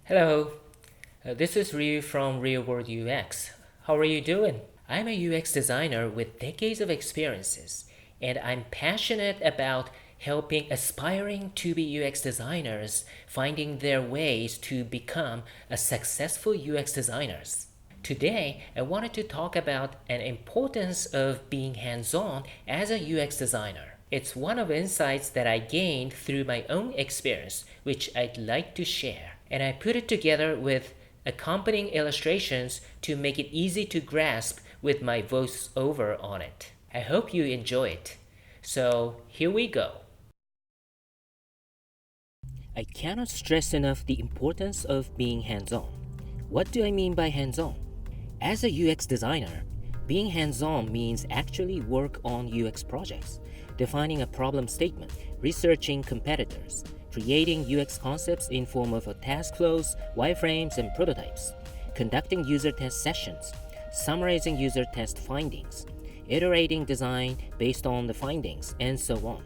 Hello, this is Ryu from RealWorldUX. How are you doing? I'm a UX designer with decades of experiences, and I'm passionate about helping aspiring to be UX designers finding their ways to become a successful UX designers. Today, I wanted to talk about an importance of being hands-on as a UX designer. It's one of the insights that I gained through my own experience, which I'd like to share. And I put it together with accompanying illustrations to make it easy to grasp with my voiceover on it. I hope you enjoy it. So here we go. I cannot stress enough the importance of being hands-on. What do I mean by hands-on? As a UX designer, being hands-on means actually work on UX projects, defining a problem statement, researching competitors, creating UX concepts in form of task flows, wireframes, and prototypes, conducting user test sessions, summarizing user test findings, iterating design based on the findings, and so on.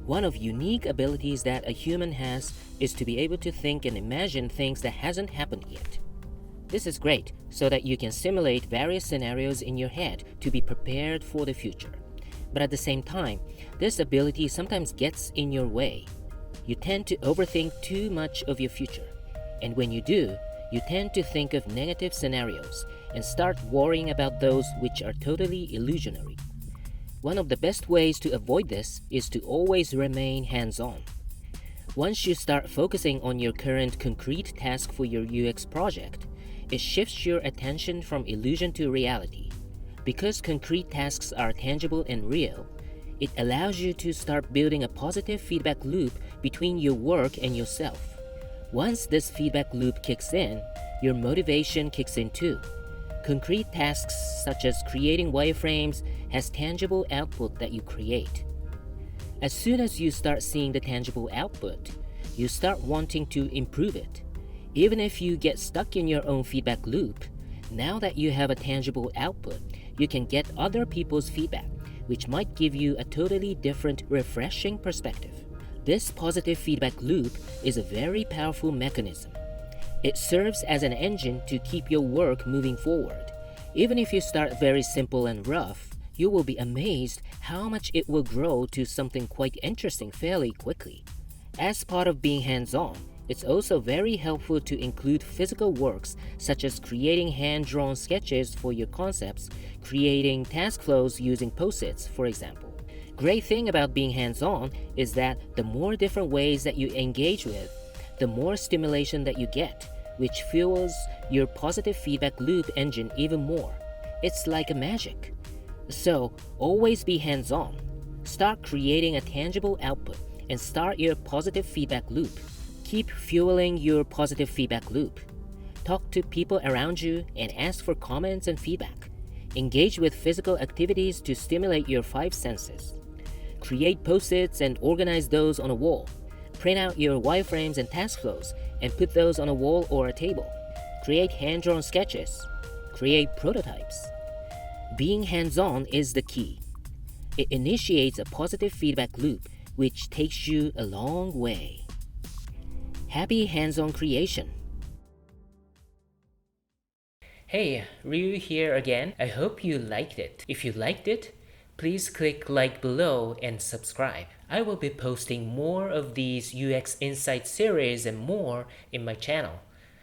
One of unique abilities that a human has is to be able to think and imagine things that hasn't happened yet. This is great so that you can simulate various scenarios in your head to be prepared for the future. But at the same time, this ability sometimes gets in your way. You tend to overthink too much of your future. And when you do, you tend to think of negative scenarios and start worrying about those which are totally illusionary. One of the best ways to avoid this is to always remain hands-on. Once you start focusing on your current concrete task for your UX project, it shifts your attention from illusion to reality. Because concrete tasks are tangible and real, it allows you to start building a positive feedback loop between your work and yourself. Once this feedback loop kicks in, your motivation kicks in too. Concrete tasks such as creating wireframes has tangible output that you create. As soon as you start seeing the tangible output, you start wanting to improve it. Even if you get stuck in your own feedback loop, now that you have a tangible output, you can get other people's feedback, which might give you a totally different, refreshing perspective. This positive feedback loop is a very powerful mechanism. It serves as an engine to keep your work moving forward. Even if you start very simple and rough, you will be amazed how much it will grow to something quite interesting fairly quickly. As part of being hands-on, it's also very helpful to include physical works such as creating hand-drawn sketches for your concepts, creating task flows using post-its, for example. Great thing about being hands-on is that the more different ways that you engage with, the more stimulation that you get, which fuels your positive feedback loop engine even more. It's like a magic. So, always be hands-on. Start creating a tangible output and start your positive feedback loop. Keep fueling your positive feedback loop. Talk to people around you and ask for comments and feedback. Engage with physical activities to stimulate your five senses. Create post-its and organize those on a wall. Print out your wireframes and task flows and put those on a wall or a table. Create hand-drawn sketches. Create prototypes. Being hands-on is the key. It initiates a positive feedback loop which takes you a long way. Happy hands-on creation. Hey, Ryu here again. I hope you liked it. If you liked it, please click like below and subscribe. I will be posting more of these UX Insight series and more in my channel,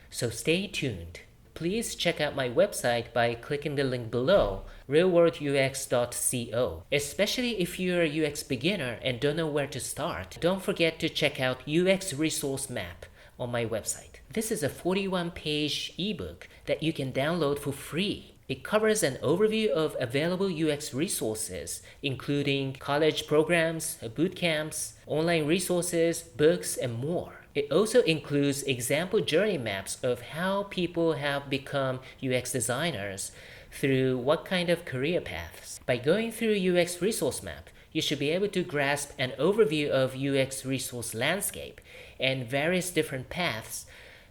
so stay tuned. Please check out my website by clicking the link below, realworldux.co. Especially if you're a UX beginner and don't know where to start, don't forget to check out UX Resource Map on my website. This is a 41-page ebook that you can download for free. It covers an overview of available UX resources, including college programs, bootcamps, online resources, books, and more. It also includes example journey maps of how people have become UX designers through what kind of career paths. By going through UX Resource Map, you should be able to grasp an overview of UX resource landscape and various different paths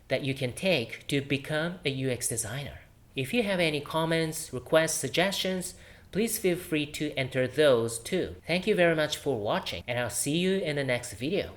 that you can take to become a UX designer. If you have any comments, requests, suggestions, please feel free to enter those too. Thank you very much for watching, and I'll see you in the next video.